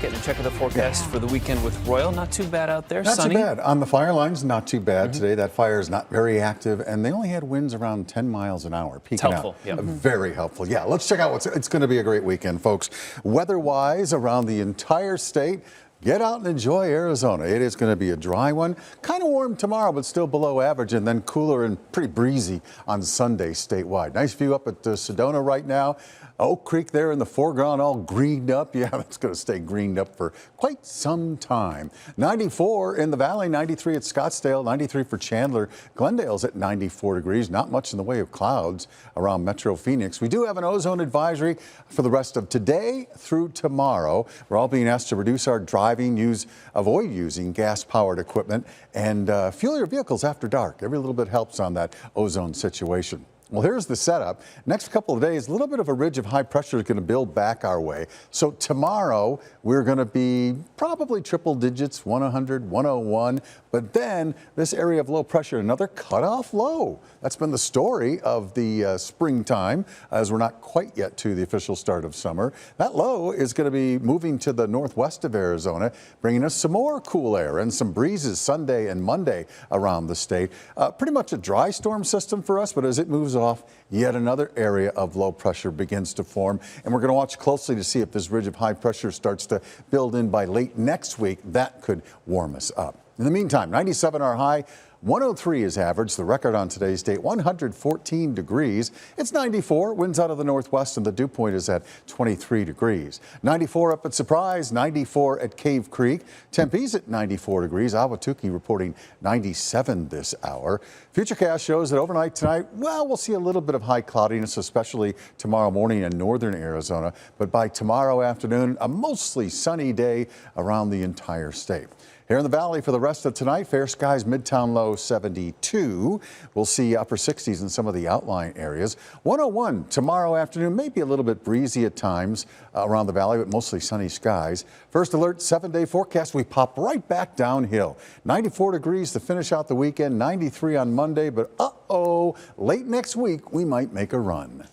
getting a check of the forecast for the weekend with Royal. Not too bad out there. Not Sunny. too bad. On the fire lines, not too bad today. That fire is not very active, and they only had winds around 10 miles an hour, peaking Helpful, out. yeah. Very helpful. Yeah, let's check out it's going to be a great weekend, folks. Weather-wise, around the entire state, get out and enjoy Arizona. It is going to be a dry one. Kind of warm tomorrow, but still below average, and then cooler and pretty breezy on Sunday statewide. Nice view up at Sedona right now. Oak Creek there in the foreground, all greened up. Yeah, that's going to stay greened up for quite some time. 94 in the valley, 93 at Scottsdale, 93 for Chandler. Glendale's at 94 degrees. Not much in the way of clouds around Metro Phoenix. We do have an ozone advisory for the rest of today through tomorrow. We're all being asked to reduce our driving, avoid using gas-powered equipment, and fuel your vehicles after dark. Every little bit helps on that ozone situation. Well, here's the setup. Next couple of days, a little bit of a ridge of high pressure is going to build back our way. So tomorrow, we're going to be probably triple digits, 100, 101. But then this area of low pressure, another cutoff low. That's been the story of the springtime, as we're not quite yet to the official start of summer. That low is going to be moving to the northwest of Arizona, bringing us some more cool air and some breezes Sunday and Monday around the state. Pretty much a dry storm system for us, but as it moves off, yet another area of low pressure begins to form. And we're going to watch closely to see if this ridge of high pressure starts to build in by late next week. That could warm us up. In the meantime, 97 our high. 103 is average. The record on today's date, 114 degrees. It's 94. Winds out of the northwest, and the dew point is at 23 degrees. 94 up at Surprise, 94 at Cave Creek. Tempe's at 94 degrees. Ahwatukee reporting 97 this hour. Futurecast shows that overnight tonight, well, we'll see a little bit of high cloudiness, especially tomorrow morning in northern Arizona. But by tomorrow afternoon, a mostly sunny day around the entire state. Here in the valley for the rest of tonight, fair skies, Midtown low 72. We'll see upper 60s in some of the outlying areas. 101 tomorrow afternoon, maybe a little bit breezy at times around the valley, but mostly sunny skies. First alert, 7-day forecast. We pop right back downhill. 94 degrees to finish out the weekend, 93 on Monday, but late next week, we might make a run.